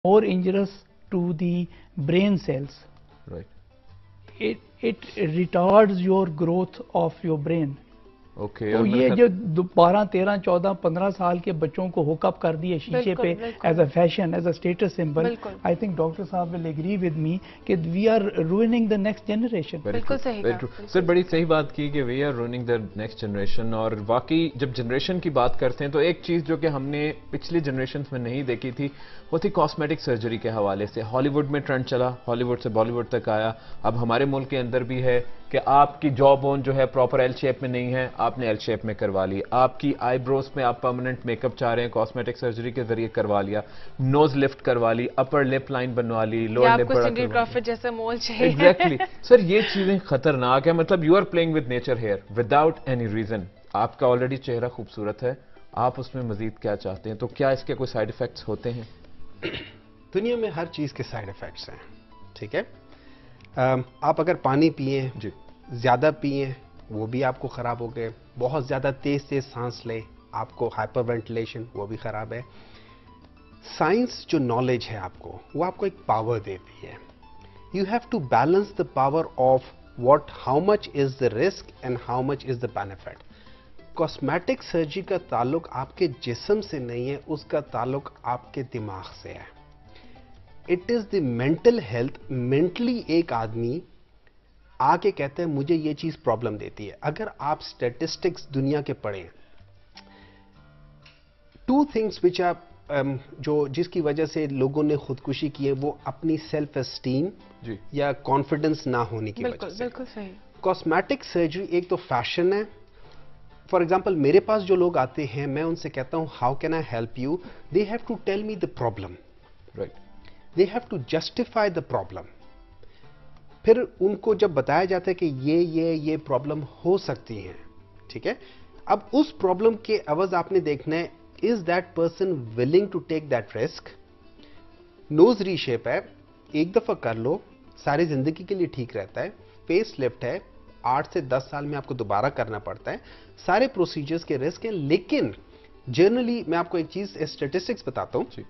more injurious to the brain cells. Right. It retards your growth of your brain. Okay. تو یہ جو 12, 13, 14, 15 سال کے بچوں کو ہوک اپ کر دیے شیشے پہ as a fashion, as a status symbol, I think doctor صاحب ول ایگری ود می کہ we are ruining the next generation. بالکل صحیح سر, بڑی صحیح بات کی کہ we are ruining the next generation. اور واقعی جب جنریشن کی بات کرتے ہیں تو ایک چیز جو کہ ہم نے پچھلی جنریشنز میں نہیں دیکھی تھی وہ تھی کاسمیٹک سرجری کے حوالے سے. ہالی ووڈ میں ٹرینڈ چلا, ہالی ووڈ سے بالی ووڈ تک آیا, اب ہمارے ملک کے اندر بھی ہے کہ آپ کی جا بون جو ہے پراپر ایل شیپ میں نہیں ہے, آپ نے ایل شیپ میں کروا لی. آپ کی آئی بروز میں آپ پرماننٹ میک اپ چاہ رہے ہیں, کاسمیٹک سرجری کے ذریعے کروا لیا, نوز لفٹ کروا لی, اپر لپ لائن بنوا لی, لوور لپ بڑا کروا لی. جیسا مول چاہیے. ایگزیکٹلی سر, یہ چیزیں خطرناک ہیں. مطلب you are playing with nature here without any reason. آپ کا آلریڈی چہرہ خوبصورت ہے, آپ اس میں مزید کیا چاہتے ہیں؟ تو کیا اس کے کوئی سائیڈ افیکٹس ہوتے ہیں؟ دنیا میں ہر چیز کے سائیڈ افیکٹس ہیں, ٹھیک ہے. آپ اگر پانی پئیں, جی, زیادہ پئیں, وہ بھی آپ کو خراب ہو گئے. بہت زیادہ تیز تیز سانس لیں, آپ کو ہائپر وینٹیلیشن, وہ بھی خراب ہے. سائنس جو نالج ہے آپ کو, وہ آپ کو ایک پاور دیتی ہے. You have to balance the power of what, how much is the risk and how much is the benefit. Cosmetic surgery کا تعلق آپ کے جسم سے نہیں ہے, اس کا تعلق آپ کے دماغ سے ہے. It is the mental health. Mentally ایک آدمی آ کے کہتے ہیں مجھے یہ چیز پرابلم دیتی ہے. اگر آپ اسٹیٹسٹکس دنیا کے پڑھیں, 2 things which are جس کی وجہ سے لوگوں نے خودکشی کی ہے, وہ اپنی سیلف اسٹیم یا کانفیڈنس نہ ہونے کی وجہ سے. بالکل صحیح. کاسمیٹک سرجری ایک تو فیشن ہے. فار ایگزامپل میرے پاس جو لوگ آتے ہیں, میں ان سے کہتا ہوں how can I help you, they have to tell me the problem, they have to justify the problem. پھر ان کو جب بتایا جاتا ہے کہ یہ پرابلم ہو سکتی ہیں, ٹھیک ہے. اب اس پرابلم کے عوض آپ نے دیکھنا ہے, is that person willing to take that risk. Nose reshape ہے, ایک دفعہ کر لو, ساری زندگی کے لیے ٹھیک رہتا ہے. فیس لفٹ ہے, 8 سے 10 سال میں آپ کو دوبارہ کرنا پڑتا ہے. سارے پروسیجرز کے رسک ہیں, لیکن جنرلی میں آپ کو ایک چیز اسٹیٹسٹکس بتاتا ہوں.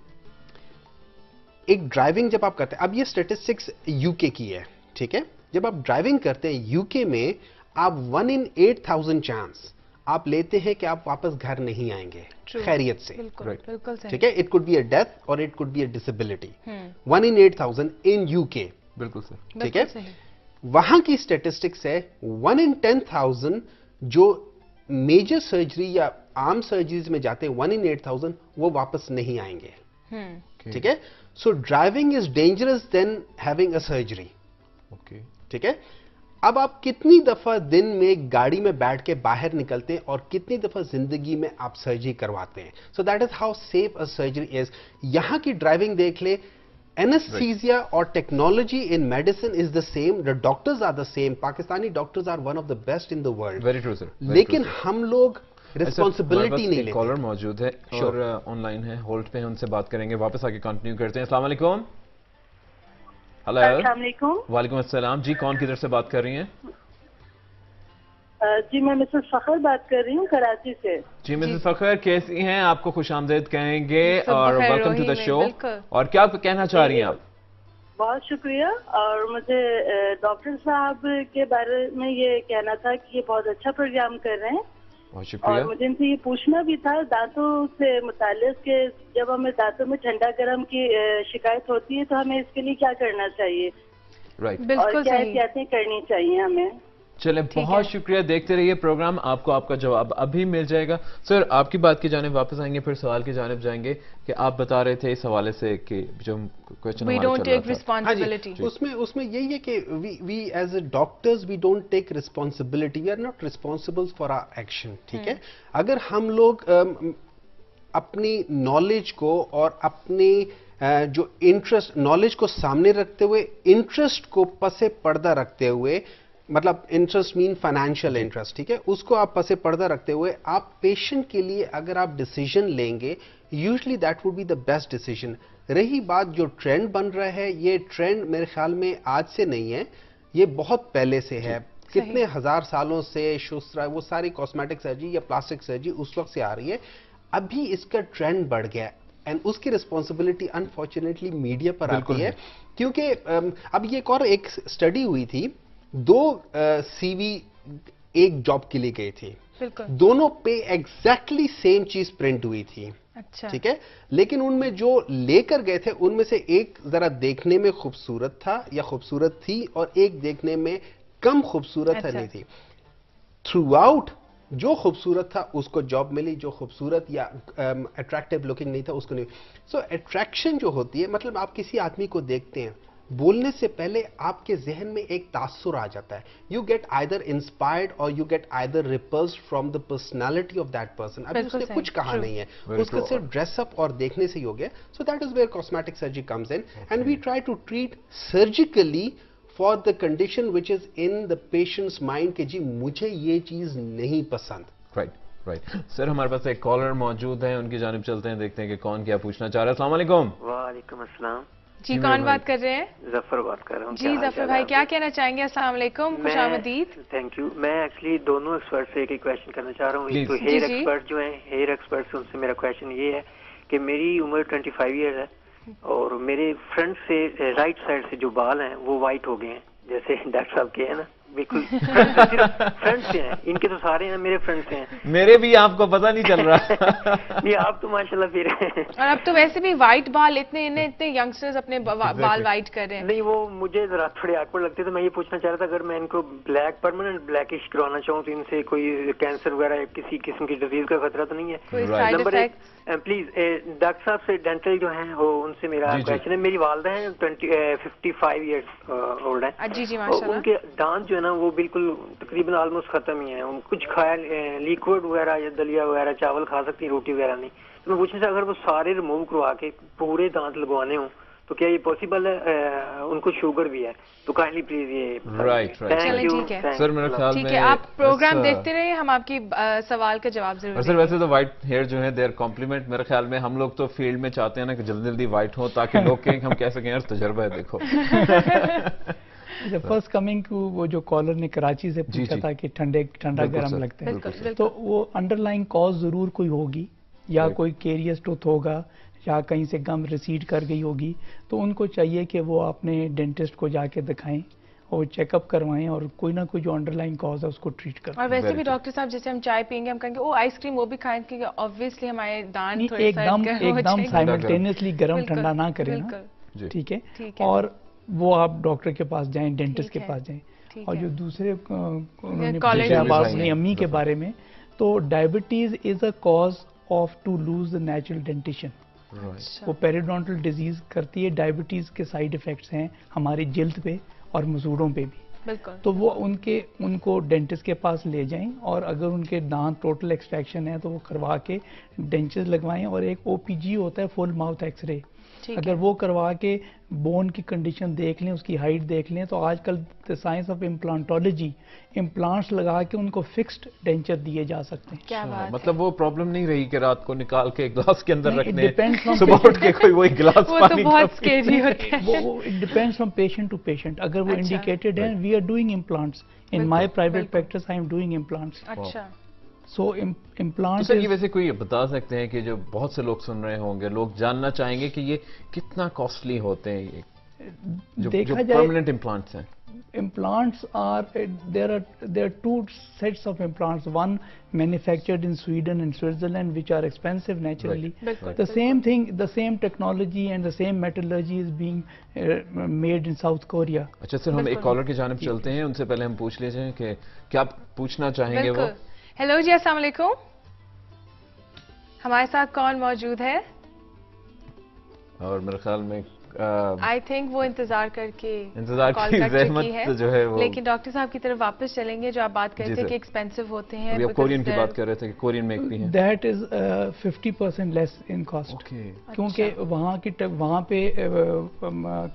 ایک ڈرائیونگ جب آپ کرتے ہیں, اب یہ اسٹیٹسٹکس یو کے کی ہے, ٹھیک ہے. جب آپ ڈرائیونگ کرتے ہیں یو کے میں, آپ 1 in 8,000 چانس آپ لیتے ہیں کہ آپ واپس گھر نہیں آئیں گے خیریت سے, ٹھیک ہے. It could be a death اور it could be a disability. 1 in 8,000 in U K. بالکل سر, ٹھیک ہے. وہاں کی اسٹیٹسٹکس ہے 1 in 10,000 جو میجر سرجری یا عام سرجریز میں جاتے ہیں, 1 in 8,000 وہ واپس نہیں آئیں گے, ٹھیک ہے. So driving is dangerous than having a surgery. ٹھیک ہے. اب آپ کتنی دفعہ دن میں گاڑی میں بیٹھ کے باہر نکلتے ہیں اور کتنی دفعہ زندگی میں آپ سرجری کرواتے ہیں. So that is how safe a surgery is. یہاں کی ڈرائیونگ دیکھ لے, اینستھیزیا اور technology in medicine is the same, the doctors are the same. Pakistani doctors are one of the best in the world. Very true sir. لیکن ہم لوگ responsibility نہیں لیتے. کالر موجود ہے اور آن لائن ہے, ہولڈ پہ, ان سے بات کریں گے, واپس آ کے کنٹینیو کرتے ہیں. السلام علیکم. ہلو. السلام علیکم. وعلیکم السلام. جی, کون کدھر سے بات کر رہی ہیں؟ جی میں مسز فخر بات کر رہی ہوں کراچی سے. جی مسز فخر, کیسی ہیں؟ آپ کو خوش آمدید کہیں گے اور ویلکم ٹو دا شو. اور کیا کہنا چاہ رہی ہیں آپ؟ بہت شکریہ. اور مجھے ڈاکٹر صاحب کے بارے میں یہ کہنا تھا کہ یہ بہت اچھا پروگرام کر رہے ہیں. بہت شکریہ. اور مجھے ان سے یہ پوچھنا بھی تھا دانتوں سے متعلق کہ جب ہمیں دانتوں میں ٹھنڈا گرم کی شکایت ہوتی ہے تو ہمیں اس کے لیے کیا کرنا چاہیے, اور کیا احتیاطیں کرنی چاہیے ہمیں. چلیں, بہت شکریہ. دیکھتے رہیے پروگرام, آپ کو آپ کا جواب ابھی مل جائے گا. سر, آپ کی بات کی جانب واپس آئیں گے, پھر سوال کی جانب جائیں گے کہ آپ بتا رہے تھے اس حوالے سے کہ جو کوئسچن اس میں یہی ہے کہ we as a doctors we don't take responsibility, we are not responsible for our action. ٹھیک ہے. اگر ہم لوگ اپنی نالج کو اور اپنی جو انٹرسٹ, نالج کو سامنے رکھتے ہوئے, انٹرسٹ کو پس پردہ رکھتے ہوئے, مطلب انٹرسٹ مین فائنینشیل انٹرسٹ, ٹھیک ہے, اس کو آپ پس پردہ رکھتے ہوئے آپ پیشنٹ کے لیے اگر آپ ڈیسیجن لیں گے, usually that would be the best decision. رہی بات جو ٹرینڈ بن رہا ہے, یہ ٹرینڈ میرے خیال میں آج سے نہیں ہے, یہ بہت پہلے سے ہے. کتنے ہزار سالوں سے شسرا, وہ ساری کاسمیٹک سرجری یا پلاسٹک سرجری اس وقت سے آ رہی ہے. ابھی اس کا ٹرینڈ بڑھ گیا. اینڈ اس کی ریسپانسبلٹی انفارچونیٹلی میڈیا پر آتی ہے, کیونکہ اب یہ ایک اسٹڈی ہوئی تھی, 2 CV ایک جاب کے لیے گئے تھے, دونوں پہ ایگزیکٹلی سیم چیز پرنٹ ہوئی تھی, ٹھیک ہے, لیکن ان میں جو لے کر گئے تھے ان میں سے ایک ذرا دیکھنے میں خوبصورت تھا یا خوبصورت تھی, اور ایک دیکھنے میں کم خوبصورت نہیں تھی. تھرو آؤٹ جو خوبصورت تھا اس کو جاب ملی, جو خوبصورت یا اٹریکٹیو لکنگ نہیں تھا اس کو نہیں. سو اٹریکشن جو ہوتی ہے, مطلب آپ کسی آدمی کو دیکھتے ہیں, بولنے سے پہلے آپ کے ذہن میں ایک تاثر آ جاتا ہے. یو گیٹ آئدر انسپائرڈ اور you get either repulsed from the personality of that person. ابھی اس نے کچھ کہا نہیں ہے, اس کا صرف ڈریس اپ اور دیکھنے سے ہی ہو گیا. So that is where cosmetic surgery comes in, and we try to treat surgically for the condition which is in the patient's mind کہ جی مجھے یہ چیز نہیں پسند. رائٹ سر, ہمارے پاس ایک کالر موجود ہیں, ان کی جانب چلتے ہیں, دیکھتے ہیں کہ کون کیا پوچھنا چاہ رہا ہے. السلام علیکم. وعلیکم السلام. جی کون بات کر رہے ہیں؟ ظفر بات کر رہا ہوں. جی ظفر بھائی کیا کہنا چاہیں گے؟ السلام علیکم, خوش آمدید. Thank you. میں ایکچولی دونوں ایکسپرٹ سے ایک کویشچن کرنا چاہ رہا ہوں. تو ہیئر ایکسپرٹ جو ہیں, ہیئر ایکسپرٹ سے ان سے میرا کویشچن یہ ہے کہ میری عمر 25 ایئرز ہے, اور میرے فرنٹ سے رائٹ سائڈ سے جو بال ہیں وہ وائٹ ہو گئے ہیں, جیسے ڈاکٹر صاحب کے ہیں نا, بالکل فرنٹ سے ہیں. ان کے تو سارے ہیں, میرے فرنٹ سے ہیں. میرے بھی آپ کو پتہ نہیں چل رہا. یہ آپ تو ماشاءاللہ پھر. اور اب تو ویسے بھی وائٹ بال اتنے ینگسٹرز اپنے بال وائٹ کر رہے ہیں. نہیں, وہ مجھے ذرا تھوڑے آکورڈ لگتے, تو میں یہ پوچھنا چاہ رہا تھا اگر میں ان کو بلیک پرماننٹ بلیکش کروانا چاہوں تو ان سے کوئی کینسر وغیرہ کسی قسم کی ڈیزیز کا خطرہ تو نہیں ہے؟ نمبر 1 پلیز ڈاکٹر صاحب سے ڈینٹل جو ہیں وہ ان سے میرا کویشچن ہے. میری والدہ ہیں 55 ایئرس اولڈ ہیں. جی جی ماشاءاللہ. ان کے دانت جو ہے نا وہ بالکل تقریباً آلموسٹ ختم ہی ہیں. کچھ کھایا لیکوڈ وغیرہ یا دلیا وغیرہ چاول کھا سکتی ہیں, روٹی وغیرہ نہیں. تو میں پوچھنا چاہتا اگر وہ سارے ریموو کروا کے پورے دانت لگوانے ہوں تو کیا یہ پاسبل ہے؟ ان کو شوگر بھی ہے, تو کائنڈلی پلیز یہ. رائٹ چلیں ٹھیک ہے سر, میرے خیال میں ٹھیک ہے, آپ پروگرام دیکھتے رہے, ہم آپ کی سوال کا جواب ضرور. سر ویسے تو وائٹ ہیئر جو ہے دے آر کمپلیمنٹ. میرے خیال میں ہم لوگ تو فیلڈ میں چاہتے ہیں نا کہ جلدی جلدی وائٹ ہو تاکہ لوگ کہیں ہم کہہ سکیں یار تجربہ ہے دیکھو. فرسٹ کمنگ ٹو وہ جو کالر نے کراچی سے پوچھا تھا کہ ٹھنڈا گرم لگتا ہے, تو وہ انڈر لائن کاز ضرور کوئی ہوگی, یا کوئی کیریس ٹوتھ ہوگا, یا کہیں سے گم ریسیڈ کر گئی ہوگی. تو ان کو چاہیے کہ وہ اپنے ڈینٹسٹ کو جا کے دکھائیں اور چیک اپ کروائیں, اور کوئی نہ کوئی جو انڈر لائن کاز ہے اس کو ٹریٹ کریں. اور ویسے بھی ڈاکٹر صاحب جیسے ہم چائے پئیں گے, ہم کہیں گے آئس کریم وہ بھی کھائیں, کیونکہ آبویسلی ہمارے دانت ایک دم سائملٹینیسلی گرم ٹھنڈا نہ کریں نا, ٹھیک ہے. اور وہ آپ ڈاکٹر کے پاس جائیں, ڈینٹسٹ کے پاس جائیں. اور جو دوسرے اپنی امی کے بارے میں, تو diabetes is a cause of to lose the natural dentition. وہ پیریڈونٹل ڈیزیز کرتی ہے. ڈائبٹیز کے سائیڈ افیکٹس ہیں ہماری جلد پہ اور مسوڑوں پہ بھی. تو وہ ان کو ڈینٹسٹ کے پاس لے جائیں, اور اگر ان کے دانت ٹوٹل ایکسٹریکشن ہے تو وہ کروا کے ڈینچز لگوائیں. اور ایک OPG ہوتا ہے, فل ماؤتھ ایکس رے, اگر وہ کروا کے بون کی کنڈیشن دیکھ لیں, اس کی ہائٹ دیکھ لیں, تو آج کل سائنس آف امپلانٹولوجی امپلانٹس لگا کے ان کو فکسڈ ڈینچر دیے جا سکتے ہیں. کیا بات, مطلب وہ پرابلم نہیں رہی کہ رات کو نکال کے گلاس کے اندر رکھنے, صبح اٹھ کے کوئی وہی گلاس پانی. وہ بہت اسکیری ہوتا ہے. وہ depends from patient to patient. اگر وہ انڈیکیٹڈ ہیں, we are doing implants in my private practice, I am doing implants. اچھا, سو امپلانٹ. سر یہ ویسے کوئی بتا سکتے ہیں کہ جو بہت سے لوگ سن رہے ہوں گے, لوگ جاننا چاہیں گے کہ یہ کتنا کاسٹلی ہوتے ہیں یہ جو پرماننٹ امپلانٹس ہیں؟ Implants are there are two sets of implants. One manufactured in Sweden and Switzerland, which are expensive naturally. The same thing, the same technology and the same metallurgy is being made in South Korea. اچھا سر, ہم ایک collar کی جانب چلتے ہیں, ان سے پہلے ہم پوچھ لیجیے کہ کیا پوچھنا چاہیں گے وہ. ہیلو جی, السلام علیکم. ہمارے ساتھ کون موجود ہے؟ اور میرے خیال میں آئی تھنک وہ انتظار کر کے کی زحمت جو ہے وہ, لیکن ڈاکٹر صاحب کی طرف واپس چلیں گے. جو آپ بات کرتے تھے کہ ایکسپینسو ہوتے ہیں, کورین کی بات کر رہے تھے کہ کورین میں ایک بھی ہیں. That is 50% less in cost, کیونکہ وہاں پہ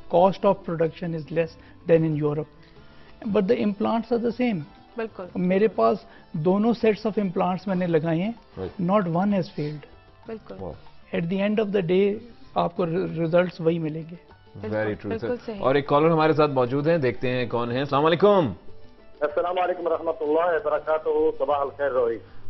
cost of production is less than in Europe, but the implants are the same. بالکل, میرے پاس دونوں سیٹس آف امپلانٹس میں نے لگائے ہیں, ناٹ ون ہیز فیلڈ. بالکل, at the end of the day آپ کو ریزلٹس وہی ملیں گے. Very true sir. اور ایک کالر ہمارے ساتھ موجود ہیں, دیکھتے ہیں کون ہیں. السلام علیکم. السلام علیکم ورحمۃ اللہ وبرکاتہ. صباح الخیر روحی.